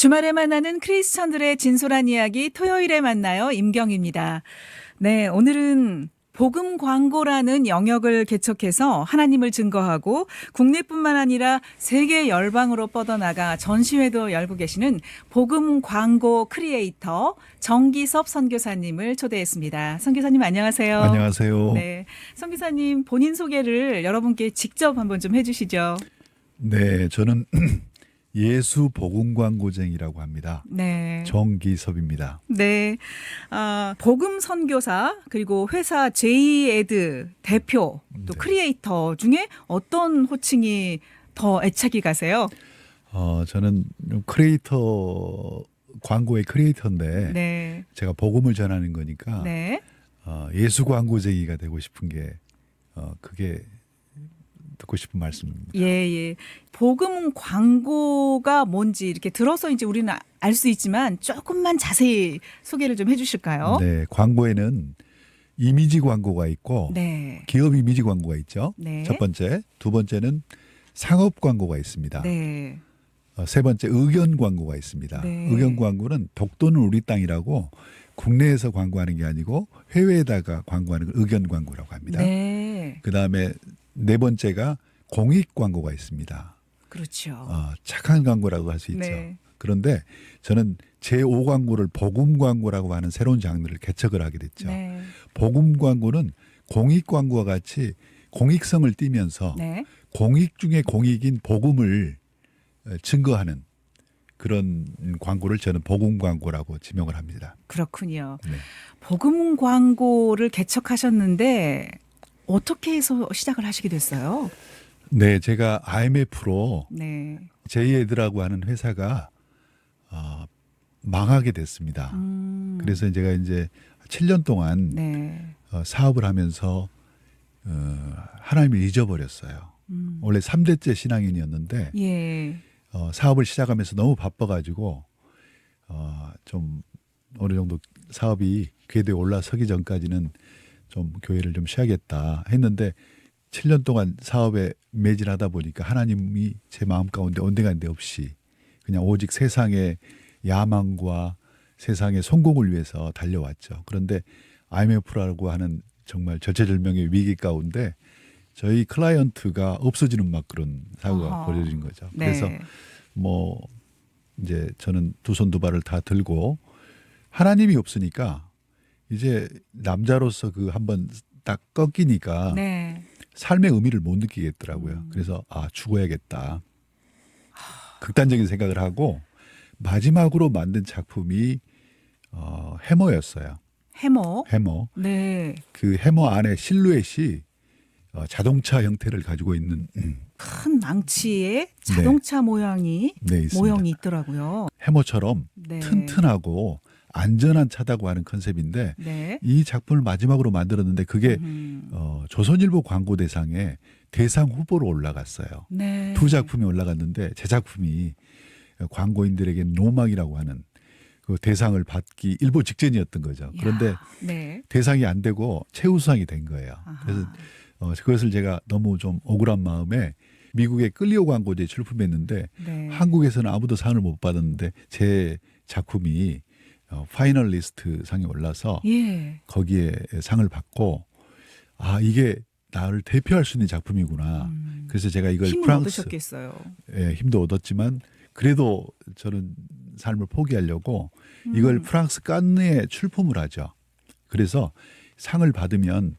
주말에 만나는 크리스천들의 진솔한 이야기 토요일에 만나요. 임경입니다. 네, 오늘은 복음 광고라는 영역을 개척해서 하나님을 증거하고 국내뿐만 아니라 세계 열방으로 뻗어나가 전시회도 열고 계시는 복음 광고 크리에이터 정기섭 선교사님을 초대했습니다. 선교사님 안녕하세요. 안녕하세요. 네, 선교사님 본인 소개를 여러분께 직접 한번 좀 해주시죠. 네, 저는 예수 복음 광고쟁이라고 합니다. 네. 정기섭입니다. 네. 복음 선교사 그리고 회사 제이에드 대표 또 네. 크리에이터 중에 어떤 호칭이 더 애착이 가세요? 저는 크리에이터 광고의 크리에이터인데 네. 제가 복음을 전하는 거니까 네. 예수 광고쟁이가 되고 싶은 게 그게 듣고 싶은 말씀입니다. 예, 예. 복음 광고가 뭔지 이렇게 들어서 이제 우리는 알 수 있지만 조금만 자세히 소개를 좀 해 주실까요? 네, 광고에는 이미지 광고가 있고 네. 기업 이미지 광고가 있죠. 네. 첫 번째, 두 번째는 상업 광고가 있습니다. 네. 세 번째 의견 광고가 있습니다. 네. 의견 광고는 독도는 우리 땅이라고 국내에서 광고하는 게 아니고 해외에다가 광고하는 걸 의견 광고라고 합니다. 네. 그다음에 네 번째가 공익 광고가 있습니다. 그렇죠. 착한 광고라고 할 수 있죠. 네. 그런데 저는 제5 광고를 복음 광고라고 하는 새로운 장르를 개척을 하게 됐죠. 네. 복음 광고는 공익 광고와 같이 공익성을 띠면서 네. 공익 중에 공익인 복음을 증거하는 그런 광고를 저는 복음 광고라고 지명을 합니다. 그렇군요. 네. 복음 광고를 개척하셨는데 어떻게 해서 시작을 하시게 됐어요? 네, 제가 IMF로 네. 제이에드라고 하는 회사가 망하게 됐습니다. 그래서 제가 이제 7년 동안 네. 사업을 하면서 하나님을 잊어버렸어요. 원래 3대째 신앙인이었는데 예. 사업을 시작하면서 너무 바빠가지고 좀 어느 정도 사업이 궤도에 올라서기 전까지는 좀 교회를 좀 쉬어야겠다 했는데 7년 동안 사업에 매진하다 보니까 하나님이 제 마음 가운데 온데간데 없이 그냥 오직 세상의 야망과 세상의 성공을 위해서 달려왔죠. 그런데 IMF라고 하는 정말 절체절명의 위기 가운데 저희 클라이언트가 없어지는 막 그런 사고가 벌어진 거죠. 네. 그래서 뭐 이제 저는 두 손 두 발을 다 들고 하나님이 없으니까 이제 남자로서 그 한번 딱 꺾이니까 네. 삶의 의미를 못 느끼겠더라고요. 그래서 죽어야겠다. 극단적인 생각을 하고 마지막으로 만든 작품이 해머였어요. 해머. 해머. 네. 그 해머 안에 실루엣이 자동차 형태를 가지고 있는 큰 망치에 자동차 모양이 네, 있습니다. 모형이 있더라고요. 해머처럼 네. 튼튼하고 안전한 차다고 하는 컨셉인데 네. 이 작품을 마지막으로 만들었는데 그게 조선일보 광고대상에 대상 후보로 올라갔어요. 네. 두 작품이 올라갔는데 제 작품이 광고인들에게 로망이라고 하는 그 대상을 받기 일보 직전이었던 거죠. 그런데 야, 네. 대상이 안 되고 최우수상이 된 거예요. 아하. 그래서 그것을 제가 너무 좀 억울한 마음에 미국의 끌리오 광고제에 출품했는데 네. 한국에서는 아무도 상을 못 받았는데 제 작품이 파이널리스트 상에 올라서 예. 거기에 상을 받고 이게 나를 대표할 수 있는 작품이구나. 그래서 제가 이걸 힘을 프랑스 얻으셨겠어요. 힘도 얻었지만 그래도 저는 삶을 포기하려고 이걸 프랑스 칸느에 출품을 하죠. 그래서 상을 받으면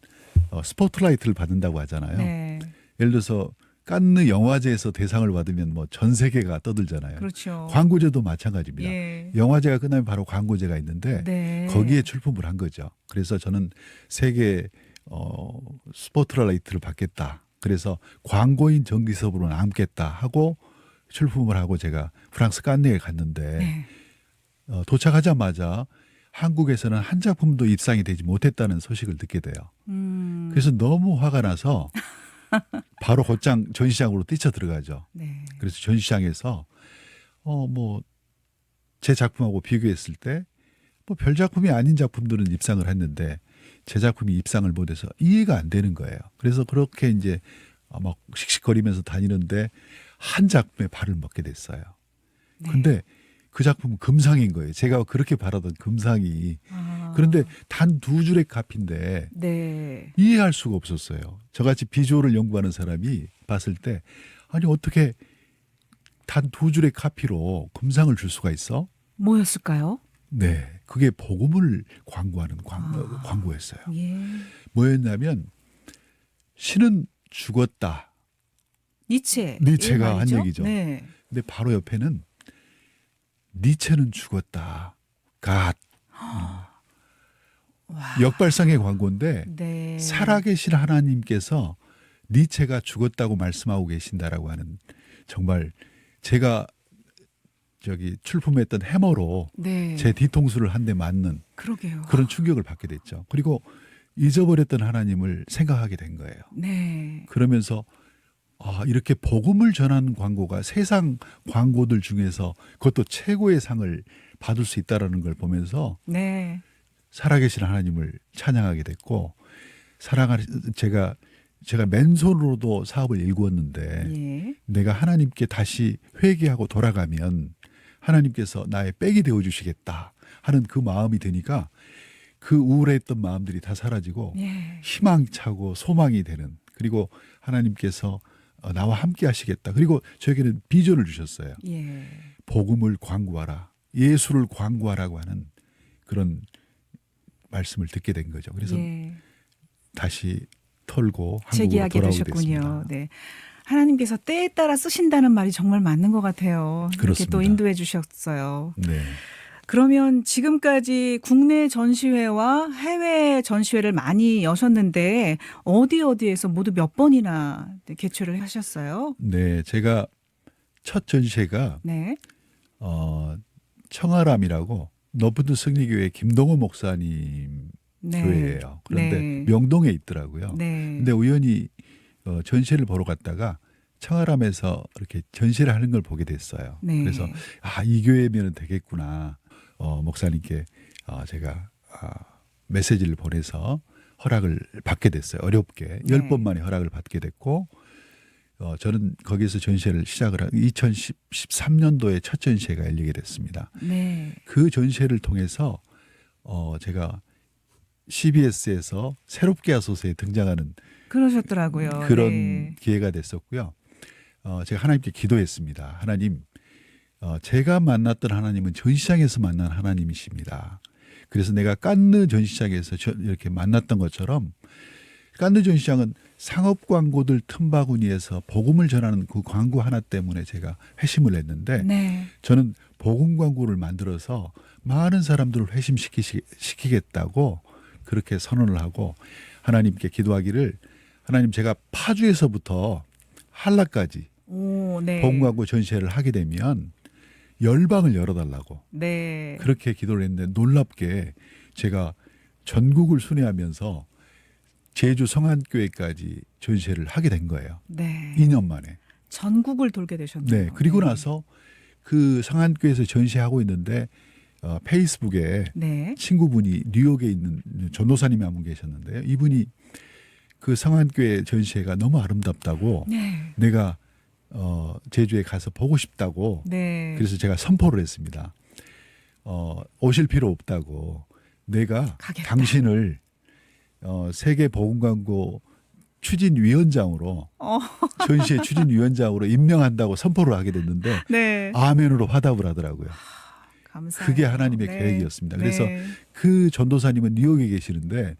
스포트라이트를 받는다고 하잖아요. 네. 예를 들어서 칸느 영화제에서 대상을 받으면 뭐 전 세계가 떠들잖아요. 그렇죠. 광고제도 마찬가지입니다. 예. 영화제가 끝나면 바로 광고제가 있는데 네. 거기에 출품을 한 거죠. 그래서 저는 세계 스포트라이트를 받겠다. 그래서 광고인 정기섭으로 남겠다 하고 출품을 하고 제가 프랑스 칸느에 갔는데 네. 도착하자마자 한국에서는 한 작품도 입상이 되지 못했다는 소식을 듣게 돼요. 그래서 너무 화가 나서 바로 곧장 전시장으로 뛰쳐 들어가죠. 네. 그래서 전시장에서 뭐 제 작품하고 비교했을 때 뭐 별 작품이 아닌 작품들은 입상을 했는데 제 작품이 입상을 못해서 이해가 안 되는 거예요. 그래서 그렇게 이제 막 씩씩거리면서 다니는데 한 작품에 발을 먹게 됐어요. 네. 근데 그 작품은 금상인 거예요. 제가 그렇게 바라던 금상이. 아. 그런데 단 2줄의 카피인데 네. 이해할 수가 없었어요. 저같이 비주얼을 연구하는 사람이 봤을 때 아니 어떻게 단 2줄의 카피로 금상을 줄 수가 있어? 뭐였을까요? 네, 그게 복음을 광고하는 광고였어요. 예. 뭐였냐면 신은 죽었다. 니체가 한 얘기죠. 네. 근데 바로 옆에는 니체는 죽었다. 갓. 와. 역발상의 광고인데 네. 살아계신 하나님께서 니체가 죽었다고 말씀하고 계신다라고 하는 정말 제가 저기 출품했던 해머로 네. 제 뒤통수를 한 대 맞는 그러게요. 그런 충격을 받게 됐죠. 그리고 잊어버렸던 하나님을 생각하게 된 거예요. 네. 그러면서 이렇게 복음을 전하는 광고가 세상 광고들 중에서 그것도 최고의 상을 받을 수 있다라는 걸 보면서 네. 살아계신 하나님을 찬양하게 됐고 제가 맨손으로도 사업을 일구었는데 예. 내가 하나님께 다시 회개하고 돌아가면 하나님께서 나의 백이 되어 주시겠다 하는 그 마음이 드니까 그 우울했던 마음들이 다 사라지고 예. 희망차고 소망이 되는 그리고 하나님께서 나와 함께 하시겠다. 그리고 저에게는 비전을 주셨어요. 예. 복음을 광고하라. 예수를 광고하라고 하는 그런 말씀을 듣게 된 거죠. 그래서 예. 다시 털고 한국으로 재기하게 돌아오게 되셨군요. 됐습니다. 네. 하나님께서 때에 따라 쓰신다는 말이 정말 맞는 것 같아요. 이렇게 그렇습니다. 또 인도해 주셨어요. 네. 그러면 지금까지 국내 전시회와 해외 전시회를 많이 여셨는데 어디에서 모두 몇 번이나 개최를 하셨어요? 네, 제가 첫 전시회가 네. 청아람이라고 너부드 승리교회 김동호 목사님 네. 교회예요. 그런데 네. 명동에 있더라고요. 네. 근데 우연히 전시회를 보러 갔다가 청아람에서 이렇게 전시를 하는 걸 보게 됐어요. 네. 그래서 이 교회면 되겠구나. 목사님께 제가 메시지를 보내서 허락을 받게 됐어요. 어렵게 네. 10번 만에 허락을 받게 됐고 저는 거기서 전시회를 시작을 한 2013년도에 첫 전시회가 열리게 됐습니다. 네. 그 전시회를 통해서 제가 CBS에서 새롭게 하소서에 등장하는 그러셨더라고요. 그런 네. 기회가 됐었고요. 제가 하나님께 기도했습니다. 하나님, 제가 만났던 하나님은 전시장에서 만난 하나님이십니다. 그래서 내가 깐느 전시장에서 이렇게 만났던 것처럼 깐느 전시장은 상업 광고들 틈바구니에서 복음을 전하는 그 광고 하나 때문에 제가 회심을 했는데 네. 저는 복음 광고를 만들어서 많은 사람들을 회심시키겠다고 그렇게 선언을 하고 하나님께 기도하기를 하나님 제가 파주에서부터 한라까지 오, 네. 복음 광고 전시회를 하게 되면 열방을 열어달라고 네. 그렇게 기도를 했는데 놀랍게 제가 전국을 순회하면서 제주 성안교회까지 전시회를 하게 된 거예요. 네. 2년 만에. 전국을 돌게 되셨네요. 네. 그리고 나서 그 성안교회에서 전시하고 있는데 페이스북에 네. 친구분이 뉴욕에 있는 전도사님이 한 분 계셨는데요. 이분이 그 성안교회 전시회가 너무 아름답다고 네. 내가 제주에 가서 보고 싶다고 네. 그래서 제가 선포를 했습니다. 오실 필요 없다고 내가 가겠다. 당신을 세계 복음 광고 추진위원장으로 전시회 추진위원장으로 임명한다고 선포를 하게 됐는데 네. 아멘으로 화답을 하더라고요. 감사해요. 그게 하나님의 네. 계획이었습니다. 그래서 네. 그 전도사님은 뉴욕에 계시는데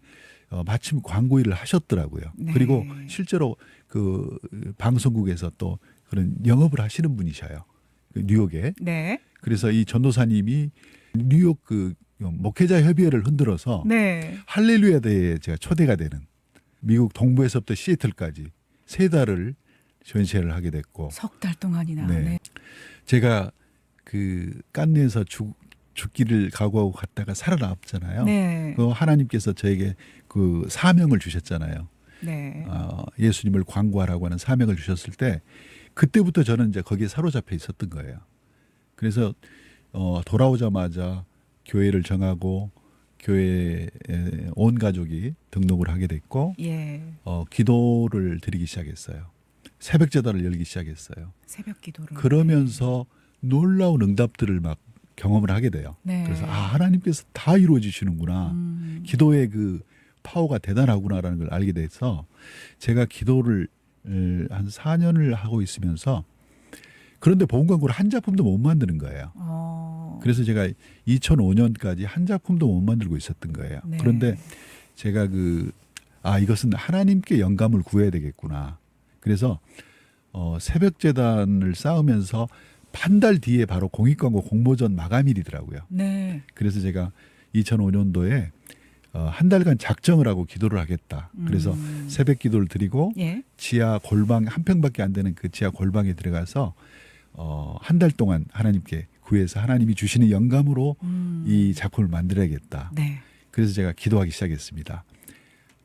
마침 광고 일을 하셨더라고요. 네. 그리고 실제로 그 방송국에서 또 그런 영업을 하시는 분이셔요. 그 뉴욕에. 네. 그래서 이 전도사님이 뉴욕 그 목회자 협의회를 흔들어서 네. 할렐루야 대회에 제가 초대가 되는 미국 동부에서부터 시애틀까지 3달을 전시회를 하게 됐고 석 달 동안이나. 네. 네. 제가 그 깐느에서 죽기를 각오하고 갔다가 살아남았잖아요. 네. 그 하나님께서 저에게 그 사명을 주셨잖아요. 네. 예수님을 광고하라고 하는 사명을 주셨을 때 그때부터 저는 이제 거기에 사로잡혀 있었던 거예요. 그래서 돌아오자마자 교회를 정하고 교회에 온 가족이 등록을 하게 됐고 예. 기도를 드리기 시작했어요. 새벽 제단을 열기 시작했어요. 새벽 기도를. 그러면서 놀라운 응답들을 막 경험을 하게 돼요. 네. 그래서 하나님께서 다 이루어 주시는구나. 기도의 그 파워가 대단하구나라는 걸 알게 돼서 제가 기도를 한 4년을 하고 있으면서 그런데 보험 광고를 한 작품도 못 만드는 거예요. 그래서 제가 2005년까지 한 작품도 못 만들고 있었던 거예요. 네. 그런데 제가 이것은 하나님께 영감을 구해야 되겠구나. 그래서 새벽 재단을 쌓으면서 한 달 뒤에 바로 공익광고 공모전 마감일이더라고요. 네. 그래서 제가 2005년도에 한 달간 작정을 하고 기도를 하겠다. 그래서 새벽 기도를 드리고 예. 지하 골방 한 평밖에 안 되는 그 지하 골방에 들어가서 한 달 동안 하나님께 구해서 하나님이 주시는 영감으로 이 작품을 만들어야겠다. 네. 그래서 제가 기도하기 시작했습니다.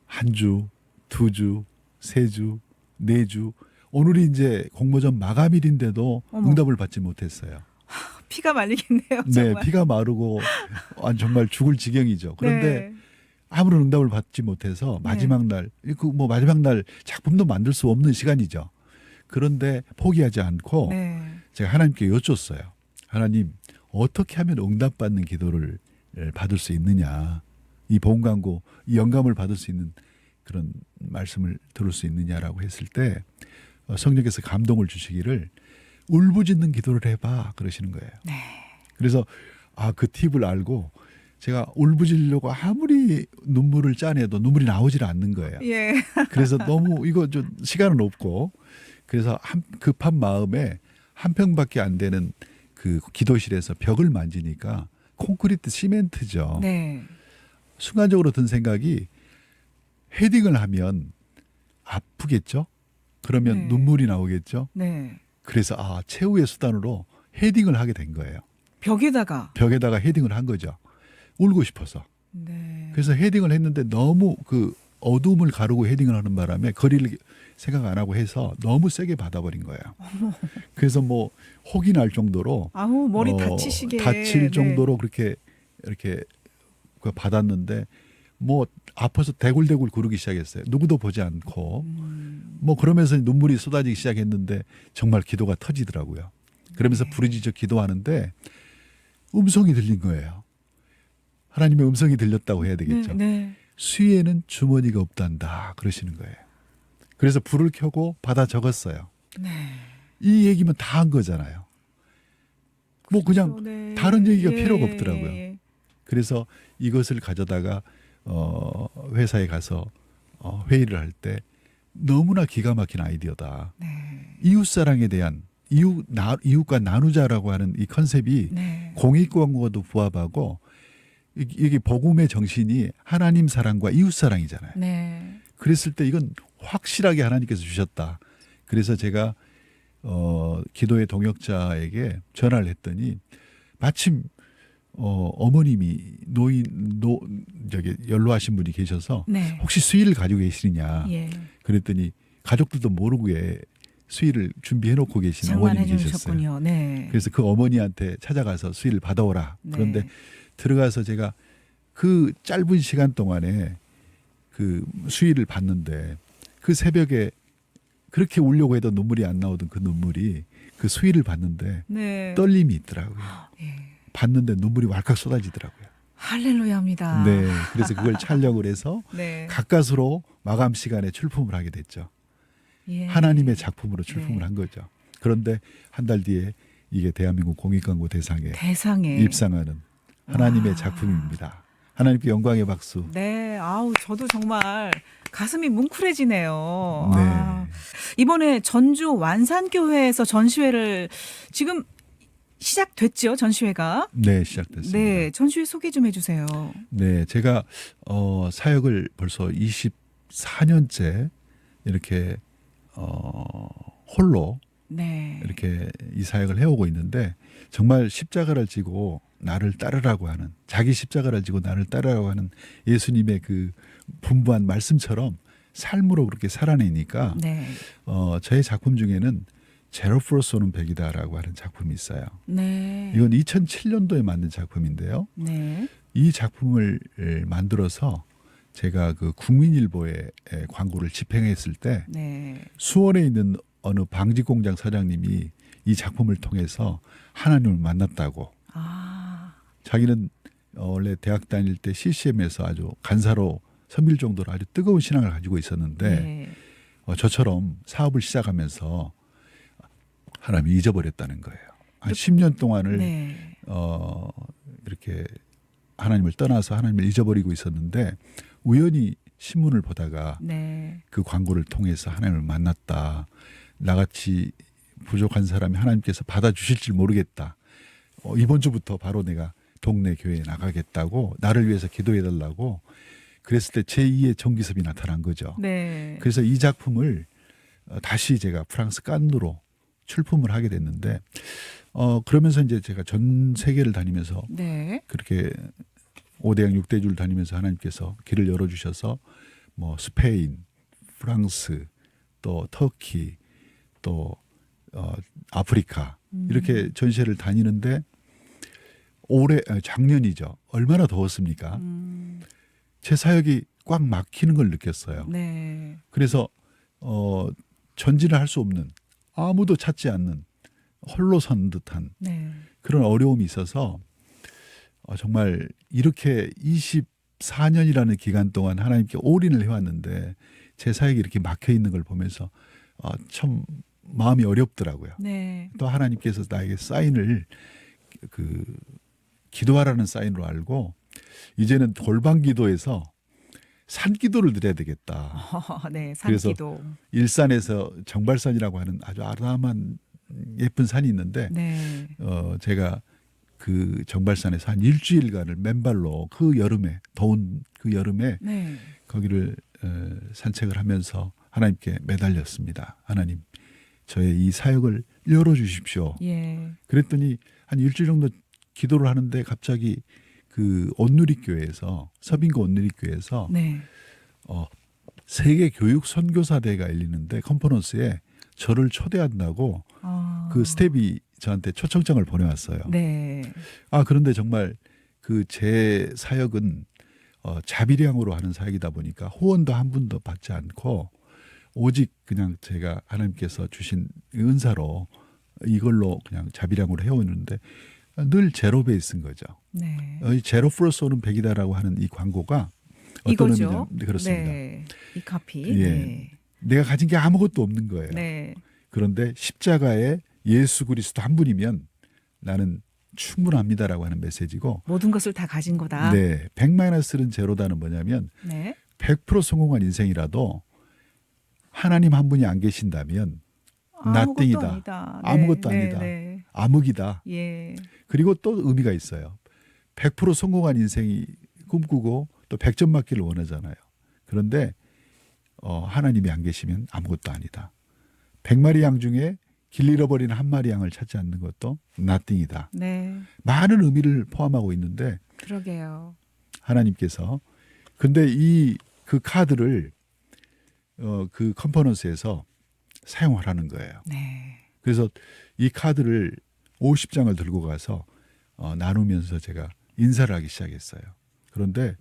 한 주, 두 주, 세 주, 네 주. 오늘이 이제 공모전 마감일인데도 어머. 응답을 받지 못했어요. 피가 말리겠네요. 네, 정말. 피가 마르고 정말 죽을 지경이죠. 그런데 네. 아무런 응답을 받지 못해서 마지막 날, 마지막 날 작품도 만들 수 없는 시간이죠. 그런데 포기하지 않고 네. 제가 하나님께 여쭙었어요. 하나님, 어떻게 하면 응답받는 기도를 받을 수 있느냐. 이 보험 광고, 이 영감을 받을 수 있는 그런 말씀을 들을 수 있느냐라고 했을 때 성령께서 감동을 주시기를 울부짖는 기도를 해봐 그러시는 거예요. 네. 그래서 그 팁을 알고 제가 울부짖으려고 아무리 눈물을 짜내도 눈물이 나오질 않는 거예요. 예. 그래서 너무 이거 좀 시간은 없고 그래서 급한 마음에 한 평밖에 안 되는 그 기도실에서 벽을 만지니까 콘크리트 시멘트죠. 네. 순간적으로 든 생각이 헤딩을 하면 아프겠죠? 그러면 네. 눈물이 나오겠죠? 네. 그래서 최후의 수단으로 헤딩을 하게 된 거예요. 벽에다가. 벽에다가 헤딩을 한 거죠. 울고 싶어서. 네. 그래서 헤딩을 했는데 너무 그 어둠을 가르고 헤딩을 하는 바람에 거리를 생각 안 하고 해서 너무 세게 받아버린 거예요. 그래서 혹이 날 정도로 아우 머리 다치시게. 다칠 네. 정도로 그렇게 이렇게 받았는데 아파서 대굴대굴 구르기 시작했어요. 누구도 보지 않고 그러면서 눈물이 쏟아지기 시작했는데 정말 기도가 터지더라고요. 그러면서 네. 부르짖어 기도하는데 음성이 들린 거예요. 하나님의 음성이 들렸다고 해야 되겠죠. 네. 수위에는 주머니가 없단다 그러시는 거예요. 그래서 불을 켜고 받아 적었어요. 네. 이 얘기면 다 한 거잖아요. 그냥 네. 다른 얘기가 예. 필요가 없더라고요. 그래서 이것을 가져다가 회사에 가서 회의를 할 때 너무나 기가 막힌 아이디어다. 네. 이웃사랑에 대한 이웃과 나누자라고 하는 이 컨셉이 네. 공익광고와도 부합하고 이게 복음의 정신이 하나님 사랑과 이웃 사랑이잖아요. 네. 그랬을 때 이건 확실하게 하나님께서 주셨다. 그래서 제가 기도의 동역자에게 전화를 했더니 마침 어머님이 연로하신 분이 계셔서 네. 혹시 수의를 가지고 계시느냐. 예. 그랬더니 가족들도 모르고 수의를 준비해 놓고 계신 어머님이 장만해 계셨어요. 주셨군요. 네. 그래서 그 어머니한테 찾아가서 수의를 받아오라. 네. 그런데 들어가서 제가 그 짧은 시간 동안에 그 수의를 받는데 그 새벽에 그렇게 울려고 해도 눈물이 안 나오던 그 눈물이 그 수의를 받는데 네. 떨림이 있더라고요. 예. 받는데 눈물이 왈칵 쏟아지더라고요. 할렐루야입니다. 네. 그래서 그걸 촬영을 해서 네. 가까스로 마감 시간에 출품을 하게 됐죠. 예. 하나님의 작품으로 출품을 네. 한 거죠. 그런데 한 달 뒤에 이게 대한민국 공익광고 대상에 대상에 입상하는 하나님의 와. 작품입니다. 하나님께 영광의 박수. 네, 아우 저도 정말 가슴이 뭉클해지네요. 네. 이번에 전주 완산교회에서 전시회를 지금 시작됐죠, 전시회가. 네, 시작됐습니다. 네, 전시회 소개 좀 해주세요. 네, 제가 사역을 벌써 24년째 이렇게 홀로 네, 이렇게 이 사역을 해오고 있는데 정말 십자가를 지고 나를 따르라고 하는 자기 십자가를 지고 나를 따르라고 하는 예수님의 그 분부한 말씀처럼 삶으로 그렇게 살아내니까 네, 저의 작품 중에는 제로 플러스 오는 100이다라고 하는 작품이 있어요. 네, 이건 2007년도에 만든 작품인데요. 네, 이 작품을 만들어서 제가 그 국민일보에 광고를 집행했을 때 네, 수원에 있는 어느 방직공장 사장님이 이 작품을 통해서 하나님을 만났다고 아, 자기는 원래 대학 다닐 때 CCM에서 아주 간사로 섬길 정도로 아주 뜨거운 신앙을 가지고 있었는데 네. 저처럼 사업을 시작하면서 하나님이 잊어버렸다는 거예요. 한 10년 동안을 네. 이렇게 하나님을 떠나서 하나님을 잊어버리고 있었는데 우연히 신문을 보다가 네. 그 광고를 통해서 하나님을 만났다. 나같이 부족한 사람이 하나님께서 받아주실지 모르겠다. 이번 주부터 바로 내가 동네 교회에 나가겠다고 나를 위해서 기도해달라고 그랬을 때 제2의 정기섭이 나타난 거죠. 네. 그래서 이 작품을 다시 제가 프랑스 깐누로 출품을 하게 됐는데 그러면서 이제 제가 전 세계를 다니면서 네. 그렇게 5대양 6대주를 다니면서 하나님께서 길을 열어주셔서 뭐 스페인, 프랑스, 또 터키, 또 아프리카 이렇게 전시회를 다니는데 작년이죠. 얼마나 더웠습니까? 제 사역이 꽉 막히는 걸 느꼈어요. 네. 그래서 전진을 할 수 없는 아무도 찾지 않는 홀로 선 듯한 네. 그런 어려움이 있어서 정말 이렇게 24년이라는 기간 동안 하나님께 올인을 해왔는데 제 사역이 이렇게 막혀 있는 걸 보면서 참 마음이 어렵더라고요. 네. 또 하나님께서 나에게 사인을 기도하라는 사인으로 알고 이제는 골방 기도에서 산 기도를 드려야 되겠다. 네. 그래서 산기도. 일산에서 정발산이라고 하는 아주 아름다운 예쁜 산이 있는데 네. 제가 그 정발산에서 한 일주일간을 맨발로 그 여름에 더운 그 여름에 네. 거기를 산책을 하면서 하나님께 매달렸습니다. 하나님 저의 이 사역을 열어주십시오. 예. 그랬더니 한 일주일 정도 기도를 하는데 갑자기 그 온누리교회에서 서빙고 온누리교회에서 네. 세계 교육 선교사 대회가 열리는데 컨퍼런스에 저를 초대한다고 그 스텝이 저한테 초청장을 보내왔어요. 네. 그런데 정말 그 제 사역은 자비량으로 하는 사역이다 보니까 후원도 한 분도 받지 않고 오직 그냥 제가 하나님께서 주신 은사로 이걸로 그냥 자비량으로 해오는데 늘 제로 베이스인 거죠. 네. 이 제로 플러스 오는 100이다라고 하는 이 광고가 어떤 이거죠. 의미냐 그렇습니다. 네. 이 카피. 예. 네. 내가 가진 게 아무것도 없는 거예요. 네. 그런데 십자가에 예수 그리스도 한 분이면 나는 충분합니다라고 하는 메시지고 모든 것을 다 가진 거다. 네, 100-1 제로다는 뭐냐면 네. 100% 성공한 인생이라도 하나님 한 분이 안 계신다면 아무것도 nothing이다. 아니다. 아무것도 네. 아니다. 네. 암흑이다. 예. 그리고 또 의미가 있어요. 100% 성공한 인생이 꿈꾸고 또 100점 맞기를 원하잖아요. 그런데 하나님이 안 계시면 아무것도 아니다. 100마리 양 중에 길 잃어버린 한 마리 양을 찾지 않는 것도 nothing이다. 네. 많은 의미를 포함하고 있는데 그러게요. 하나님께서 근데 그 카드를 그 컨퍼런스에서 사용하라는 거예요. 네. 그래서 이 카드를 50장을 들고 가서 나누면서 제가 인사를 하기 시작했어요. 그런데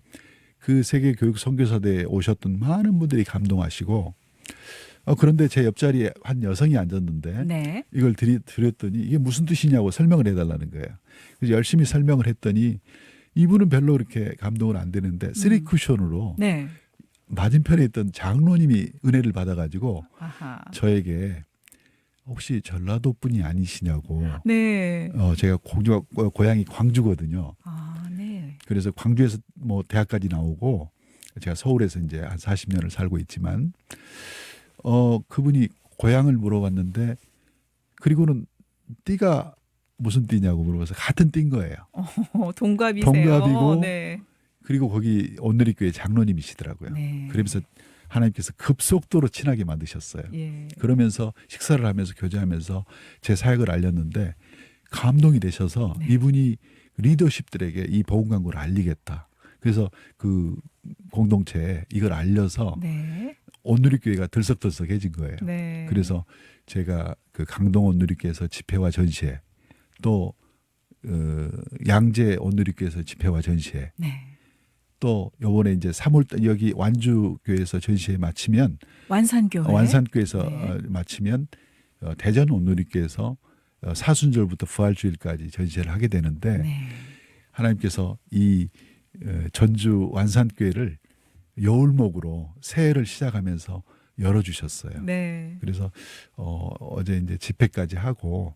그 세계 교육 선교사대에 오셨던 많은 분들이 감동하시고 그런데 제 옆자리에 한 여성이 앉았는데 네. 이걸 드렸더니 이게 무슨 뜻이냐고 설명을 해달라는 거예요. 그래서 열심히 설명을 했더니 이분은 별로 그렇게 감동은 안 되는데 쓰리 쿠션으로 네. 맞은편에 있던 장로님이 은혜를 받아가지고 아하. 저에게 혹시 전라도 분이 아니시냐고. 네. 제가 고향이 광주거든요. 네. 그래서 광주에서 뭐 대학까지 나오고 제가 서울에서 이제 한 40년을 살고 있지만 그분이 고향을 물어봤는데 그리고는 띠가 무슨 띠냐고 물어봐서 같은 띠인 거예요. 동갑이세요. 동갑이고 네. 그리고 거기 온누리교회 장로님이시더라고요. 네. 그러면서 하나님께서 급속도로 친하게 만드셨어요. 예. 그러면서 식사를 하면서 교제하면서 제 사역을 알렸는데 감동이 되셔서 네. 이분이 리더십들에게 이 복음 광고를 알리겠다. 그래서 그 공동체에 이걸 알려서 네. 온누리교회가 들썩들썩해진 거예요. 네. 그래서 제가 그 강동 온누리교회에서 집회와 전시회 또 양재 온누리교회에서 집회와 전시회 네. 또 요번에 이제 3월 여기 완주교회에서 전시회 마치면 완산교회. 완산교회에서 네. 마치면 대전 온누리교회에서 사순절부터 부활주일까지 전시회를 하게 되는데 네. 하나님께서 이 전주 완산교회를 여울목으로 새해를 시작하면서 열어주셨어요. 네. 그래서 어제 이제 집회까지 하고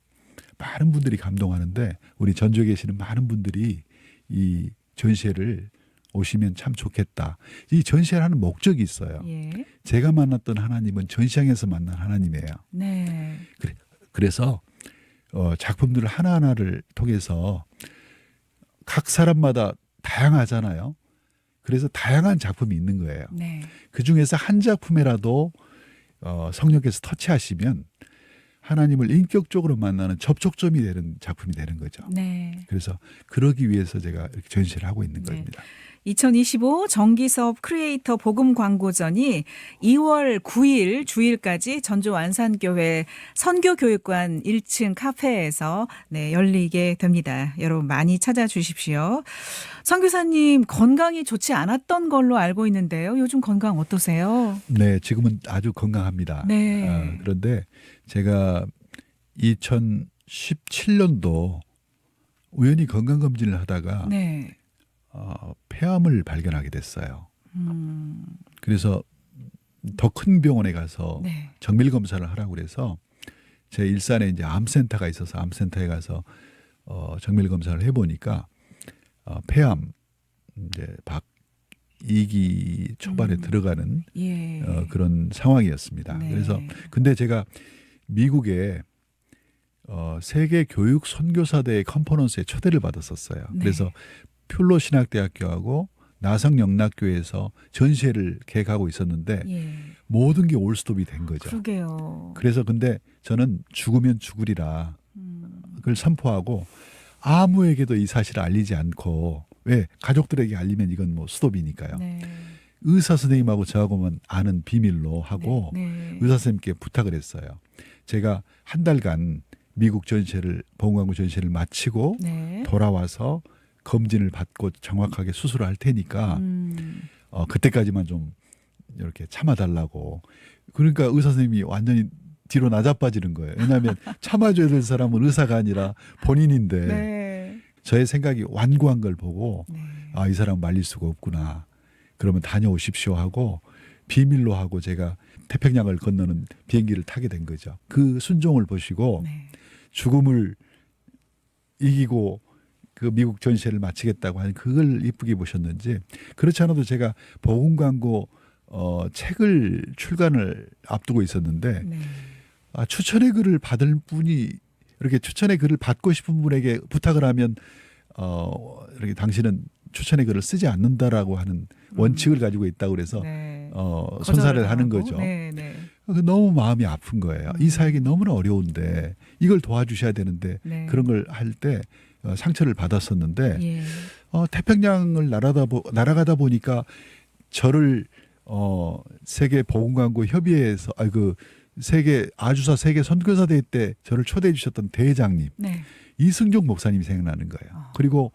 많은 분들이 감동하는데 우리 전주에 계시는 많은 분들이 이 전시회를 오시면 참 좋겠다. 이 전시회를 하는 목적이 있어요. 예. 제가 만났던 하나님은 전시장에서 만난 하나님이에요. 네. 그래서 작품들 하나하나를 통해서 각 사람마다 다양하잖아요. 그래서 다양한 작품이 있는 거예요. 네. 그 중에서 한 작품이라도 성령께서 터치하시면 하나님을 인격적으로 만나는 접촉점이 되는 작품이 되는 거죠. 네. 그래서 그러기 위해서 제가 이렇게 전시를 하고 있는 네. 겁니다. 2025 정기사업 크리에이터 복음 광고전이 2월 9일 주일까지 전주 완산교회 선교교육관 1층 카페에서 네, 열리게 됩니다. 여러분 많이 찾아주십시오. 선교사님 건강이 좋지 않았던 걸로 알고 있는데요. 요즘 건강 어떠세요? 네, 지금은 아주 건강합니다. 네. 그런데 제가 2017년도 우연히 건강검진을 하다가 네. 폐암을 발견하게 됐어요. 음, 그래서 더 큰 병원에 가서 네. 정밀 검사를 하라고 그래서 제 일산에 이제 암센터가 있어서 암센터에 가서 정밀 검사를 해보니까 폐암 이제 박 2기 초반에 들어가는 예. 그런 상황이었습니다. 네. 그래서 근데 제가 미국에 세계 교육 선교사대회 컨퍼런스에 초대를 받았었어요. 네. 그래서 퓰로 신학대학교하고 나성 영락교회에서 전시회를 계획하고 있었는데 예. 모든 게 올스톱이 된 거죠. 그러게요. 그래서 근데 저는 죽으면 죽으리라 음, 그걸 선포하고 아무에게도 이 사실을 알리지 않고 왜 가족들에게 알리면 이건 뭐 스톱이니까요. 네. 의사 선생님하고 저하고만 아는 비밀로 하고 네. 의사 선생님께 부탁을 했어요. 제가 한 달간 미국 전시회를 보건광고 전시회를 마치고 네. 돌아와서 검진을 받고 정확하게 수술을 할 테니까 그때까지만 좀 이렇게 참아달라고. 그러니까 의사 선생님이 완전히 뒤로 나자빠지는 거예요. 왜냐하면 참아줘야 될 사람은 의사가 아니라 본인인데 네. 저의 생각이 완고한 걸 보고 네. 아, 이 사람 말릴 수가 없구나. 그러면 다녀오십시오 하고 비밀로 하고 제가 태평양을 건너는 비행기를 타게 된 거죠. 그 순종을 보시고 네. 죽음을 이기고 그 미국 전시회를 마치겠다고 하는 그걸 이쁘게 보셨는지 그렇지 않아도 제가 복음 광고 책을 출간을 앞두고 있었는데 네. 추천의 글을 받을 분이 이렇게 추천의 글을 받고 싶은 분에게 부탁을 하면 이렇게 당신은 추천의 글을 쓰지 않는다라고 하는 원칙을 가지고 있다고 그래서 네. 손사래를 하는 거절을 거죠. 하고. 네. 네. 너무 마음이 아픈 거예요. 이 사역이 너무나 어려운데 이걸 도와주셔야 되는데 네. 그런 걸 할 때 상처를 받았었는데 예. 태평양을 날아가다 보니까 저를 세계 보건광고 협의회에서 세계 아주사 세계 선교사대회 때 저를 초대해 주셨던 대회장님 네. 이승종 목사님이 생각나는 거예요. 그리고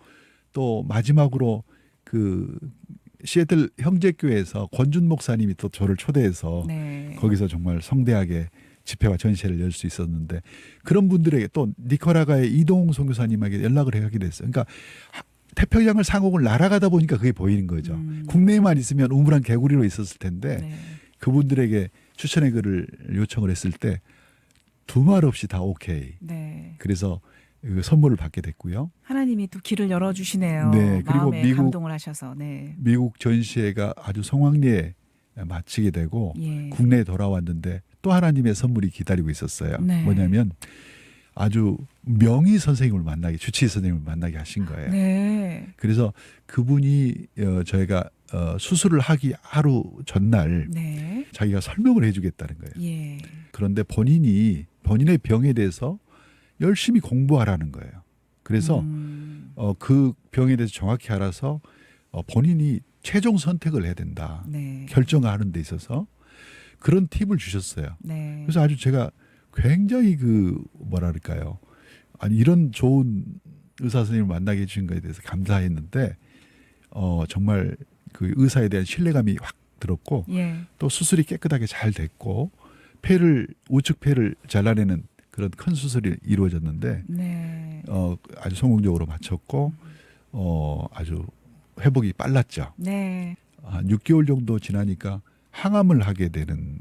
또 마지막으로 그 시애틀 형제교회에서 권준 목사님이 또 저를 초대해서 네. 거기서 정말 성대하게 집회와 전시회를 열 수 있었는데 그런 분들에게 또 니카라과의 이동웅 선교사님에게 연락을 하게 됐어요. 그러니까 태평양을 상공을 날아가다 보니까 그게 보이는 거죠. 국내에만 있으면 우물한 개구리로 있었을 텐데 네. 그분들에게 추천의 글을 요청을 했을 때 두 말 없이 다 오케이. 네. 그래서 그 선물을 받게 됐고요. 하나님이 또 길을 열어주시네요. 네, 그리고 마음에 미국- 감동을 하셔서. 네. 미국 전시회가 아주 성황리에 마치게 되고 예. 국내에 돌아왔는데 또 하나님의 선물이 기다리고 있었어요. 네. 뭐냐면 아주 명의 선생님을 만나게 주치의 선생님을 만나게 하신 거예요. 네. 그래서 그분이 저희가 수술을 하기 하루 전날 네. 자기가 설명을 해주겠다는 거예요. 예. 그런데 본인의 병에 대해서 열심히 공부하라는 거예요. 그래서 그 병에 대해서 정확히 알아서 본인이 최종 선택을 해야 된다. 네. 결정하는 데 있어서 그런 팁을 주셨어요. 네. 그래서 아주 제가 굉장히 뭐랄까요. 아니 이런 좋은 의사 선생님을 만나게 해주신 것에 대해서 감사했는데 정말 그 의사에 대한 신뢰감이 확 들었고 예. 또 수술이 깨끗하게 잘 됐고 우측 폐를 잘라내는 그런 큰 수술이 이루어졌는데 네. 아주 성공적으로 마쳤고 아주 회복이 빨랐죠. 네. 한 6개월 정도 지나니까 항암을 하게 되는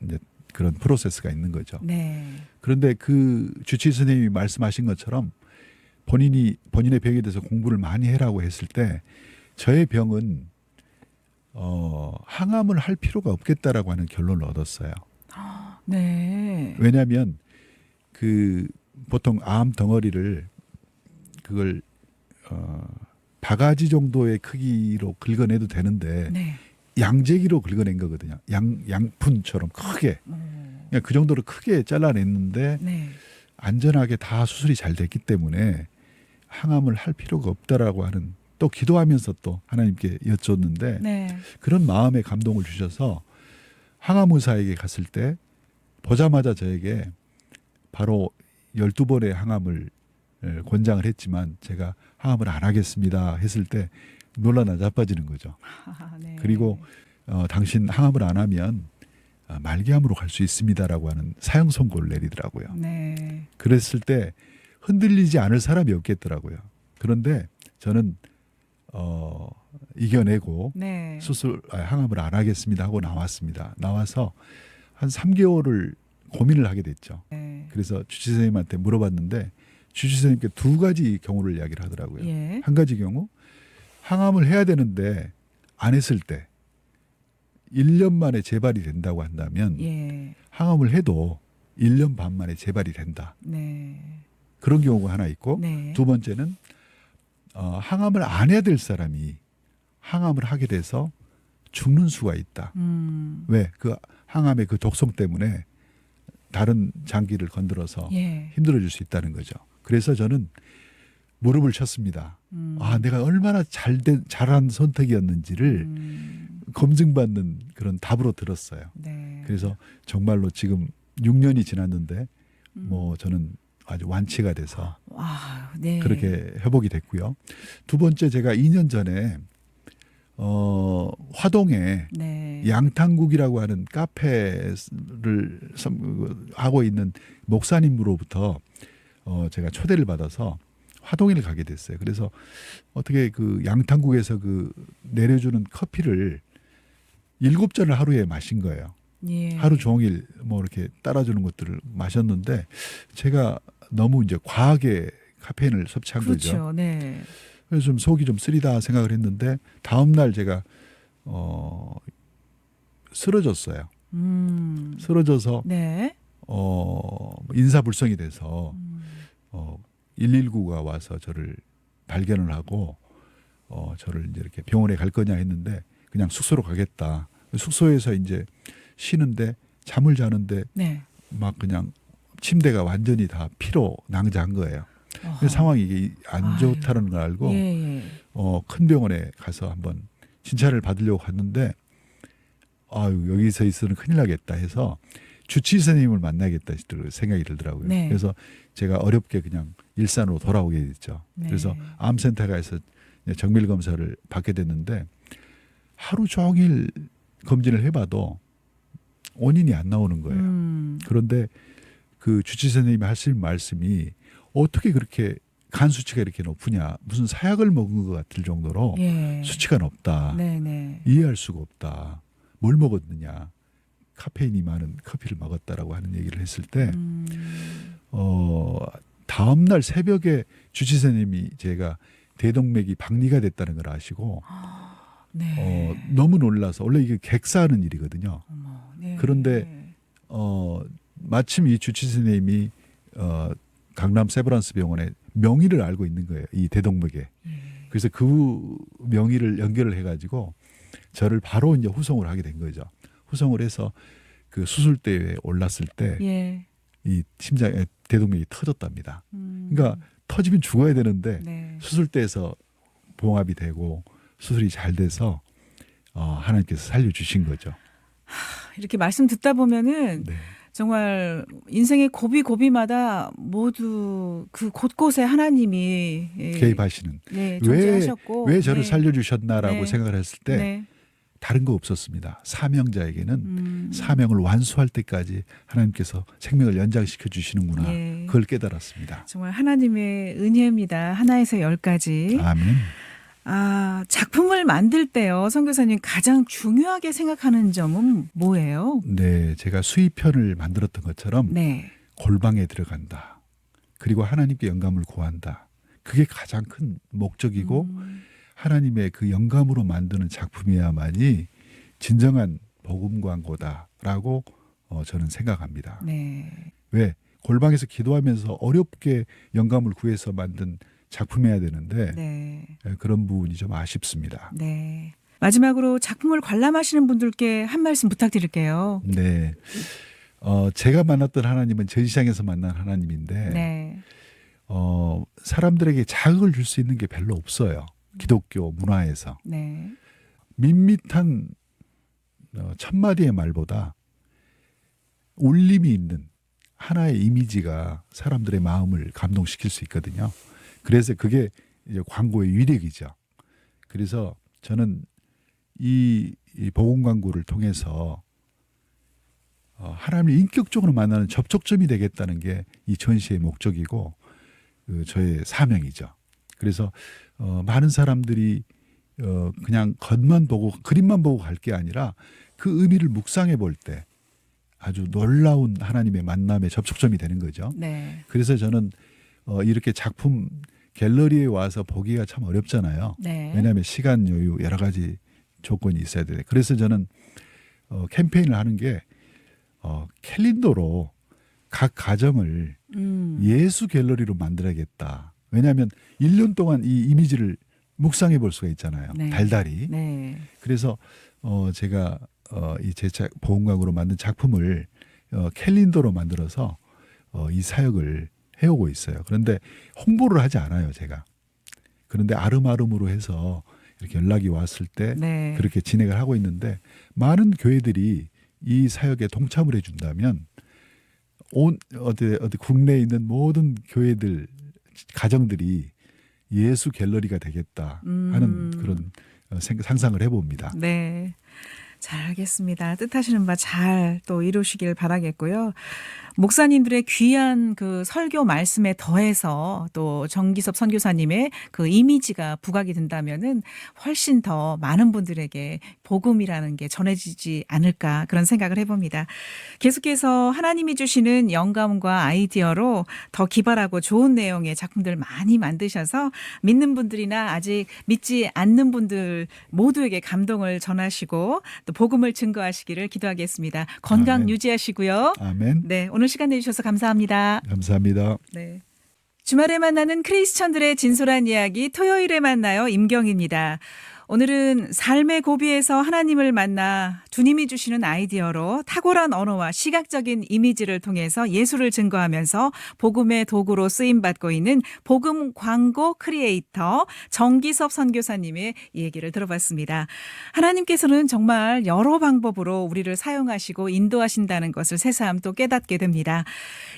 이제 그런 프로세스가 있는 거죠. 네. 그런데 그 주치의 선생님이 말씀하신 것처럼 본인의 병에 대해서 공부를 많이 해라고 했을 때 저의 병은 항암을 할 필요가 없겠다라고 하는 결론을 얻었어요. 네. 왜냐하면 그 보통 암 덩어리를 그걸 바가지 정도의 크기로 긁어내도 되는데 네. 양재기로 긁어낸 거거든요. 양푼처럼 크게. 그냥 그 정도로 크게 잘라냈는데 네. 안전하게 다 수술이 잘 됐기 때문에 항암을 할 필요가 없다라고 하는 또 기도하면서 또 하나님께 여쭙는데 네. 그런 마음의 감동을 주셔서 항암 의사에게 갔을 때 보자마자 저에게 바로 12번의 항암을 권장을 했지만 제가 항암을 안 하겠습니다 했을 때 놀라나 자빠지는 거죠. 네. 그리고 당신 항암을 안 하면 말기암으로 갈 수 있습니다라고 하는 사형 선고를 내리더라고요. 네. 그랬을 때 흔들리지 않을 사람이 없겠더라고요. 그런데 저는 이겨내고 네. 항암을 안 하겠습니다 하고 나왔습니다. 나와서 한 3개월을 고민을 하게 됐죠. 네. 그래서 주치 선생님한테 물어봤는데 주치 선생님께 두 가지 경우를 이야기를 하더라고요. 예. 한 가지 경우 항암을 해야 되는데 안 했을 때 1년 만에 재발이 된다고 한다면 예. 항암을 해도 1년 반 만에 재발이 된다. 네. 그런 경우가 하나 있고 네. 두 번째는 항암을 안 해야 될 사람이 항암을 하게 돼서 죽는 수가 있다. 왜? 그 항암의 그 독성 때문에 다른 장기를 건드려서 예. 힘들어질 수 있다는 거죠. 그래서 저는 무릎을 쳤습니다. 내가 얼마나 잘한 선택이었는지를 검증받는 그런 답으로 들었어요. 네. 그래서 정말로 지금 6년이 지났는데 뭐 저는 아주 완치가 돼서 와, 네. 그렇게 회복이 됐고요. 두 번째 제가 2년 전에 화동에 네. 양탕국이라고 하는 카페를 하고 있는 목사님으로부터 제가 초대를 받아서 화동에를 가게 됐어요. 그래서 어떻게 그 양탕국에서 그 내려주는 커피를 7잔을 하루에 마신 거예요. 예. 하루 종일 뭐 이렇게 따라주는 것들을 마셨는데 제가 너무 이제 과하게 카페인을 섭취한 그렇죠. 거죠. 네. 그래서 좀 속이 좀 쓰리다 생각을 했는데 다음 날 제가 쓰러졌어요. 쓰러져서 네. 인사불성이 돼서 119가 와서 저를 발견을 하고 저를 이제 이렇게 병원에 갈 거냐 했는데 그냥 숙소로 가겠다. 숙소에서 이제 쉬는데 잠을 자는데 네. 막 그냥 침대가 완전히 다 피로 낭자한 거예요. 어허. 그 상황이 이게 안 좋다는 걸 알고 예, 예. 큰 병원에 가서 한번 진찰을 받으려고 갔는데 여기서 있으면 큰일 나겠다 해서 주치의 선생님을 만나겠다 생각이 들더라고요. 네. 그래서 제가 어렵게 그냥 일산으로 돌아오게 됐죠. 네. 그래서 암센터 가서 정밀 검사를 받게 됐는데 하루 종일 검진을 해봐도 원인이 안 나오는 거예요. 그런데 그 주치의 선생님이 하신 말씀이 어떻게 그렇게 간 수치가 이렇게 높으냐, 무슨 사약을 먹은 것 같을 정도로 예. 수치가 높다. 네네. 이해할 수가 없다. 뭘 먹었느냐? 카페인이 많은 커피를 먹었다라고 하는 얘기를 했을 때 다음 날 새벽에 주치의 선생님이 제가 대동맥이 박리가 됐다는 걸 아시고 네. 너무 놀라서 원래 이게 객사하는 일이거든요. 어머, 네. 그런데 마침 이 주치의 선생님이 강남 세브란스 병원에 명의를 알고 있는 거예요. 이 대동맥에. 그래서 그 명의를 연결을 해가지고 저를 바로 이제 후송을 하게 된 거죠. 후송을 해서 그 수술대에 올랐을 때 이 예. 심장에 대동맥이 터졌답니다. 그러니까 터지면 죽어야 되는데 네. 수술대에서 봉합이 되고 수술이 잘 돼서 하나님께서 살려주신 거죠. 이렇게 말씀 듣다 보면은 네. 정말 인생의 고비고비마다 모두 그 곳곳에 하나님이 개입하시는. 네, 존재하셨고 왜 저를 네. 살려주셨나라고 네. 생각을 했을 때 네. 다른 거 없었습니다. 사명자에게는 사명을 완수할 때까지 하나님께서 생명을 연장시켜 주시는구나. 예. 그걸 깨달았습니다. 정말 하나님의 은혜입니다. 하나에서 10까지. 아멘. 작품을 만들 때요. 선교사님 가장 중요하게 생각하는 점은 뭐예요? 네, 제가 수입편을 만들었던 것처럼 네. 골방에 들어간다. 그리고 하나님께 영감을 구한다. 그게 가장 큰 목적이고 하나님의 그 영감으로 만드는 작품이야만이 진정한 복음 광고다라고 저는 생각합니다. 네. 왜? 골방에서 기도하면서 어렵게 영감을 구해서 만든 작품이어야 되는데 네. 그런 부분이 좀 아쉽습니다. 네. 마지막으로 작품을 관람하시는 분들께 한 말씀 부탁드릴게요. 네. 제가 만났던 하나님은 전시장에서 만난 하나님인데 네. 사람들에게 자극을 줄 수 있는 게 별로 없어요. 기독교 문화에서. 네. 밋밋한 1000마디의 말보다 울림이 있는 하나의 이미지가 사람들의 마음을 감동시킬 수 있거든요. 그래서 그게 이제 광고의 위력이죠. 그래서 저는 이 복음 광고를 통해서 하나님을 인격적으로 만나는 접촉점이 되겠다는 게 이 전시의 목적이고 저의 사명이죠. 그래서 많은 사람들이 그냥 겉만 보고 그림만 보고 갈 게 아니라 그 의미를 묵상해 볼 때 아주 놀라운 하나님의 만남의 접촉점이 되는 거죠. 네. 그래서 저는 이렇게 작품 갤러리에 와서 보기가 참 어렵잖아요. 네. 왜냐하면 시간 여유 여러 가지 조건이 있어야 돼. 그래서 저는 캠페인을 하는 게 캘린더로 각 가정을 예수 갤러리로 만들어야겠다. 왜냐하면 1년 동안 이 이미지를 묵상해 볼 수가 있잖아요. 네. 달달이. 네. 그래서 제가 이 제 보험광으로 만든 작품을 캘린더로 만들어서 이 사역을 해오고 있어요. 그런데 홍보를 하지 않아요, 제가. 그런데 아름아름으로 해서 이렇게 연락이 왔을 때 네. 그렇게 진행을 하고 있는데 많은 교회들이 이 사역에 동참을 해준다면 어디 국내에 있는 모든 교회들 가정들이 예수 갤러리가 되겠다 하는 그런 상상을 해봅니다. 네. 잘 알겠습니다. 뜻하시는 바 잘 또 이루시길 바라겠고요. 목사님들의 귀한 그 설교 말씀에 더해서 또 정기섭 선교사님의 그 이미지가 부각이 된다면은 훨씬 더 많은 분들에게 복음이라는 게 전해지지 않을까 그런 생각을 해봅니다. 계속해서 하나님이 주시는 영감과 아이디어로 더 기발하고 좋은 내용의 작품들 많이 만드셔서 믿는 분들이나 아직 믿지 않는 분들 모두에게 감동을 전하시고 또 복음을 증거하시기를 기도하겠습니다. 건강 아멘. 유지하시고요. 아멘. 네, 오늘 시간 내주셔서 감사합니다. 감사합니다. 네. 주말에 만나는 크리스천들의 진솔한 이야기 토요일에 만나요. 임경입니다. 오늘은 삶의 고비에서 하나님을 만나 주님이 주시는 아이디어로 탁월한 언어와 시각적인 이미지를 통해서 예수를 증거하면서 복음의 도구로 쓰임받고 있는 복음 광고 크리에이터 정기섭 선교사님의 얘기를 들어봤습니다. 하나님께서는 정말 여러 방법으로 우리를 사용하시고 인도하신다는 것을 새삼 또 깨닫게 됩니다.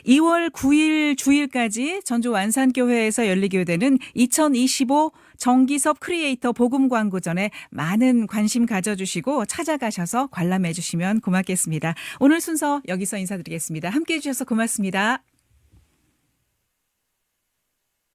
2월 9일 주일까지 전주 완산교회에서 열리게 되는 2025 정기섭 크리에이터 복음 광고전에 많은 관심 가져주시고 찾아가셔서 관람해 주시면 고맙겠습니다. 오늘 순서 여기서 인사드리겠습니다. 함께해 주셔서 고맙습니다.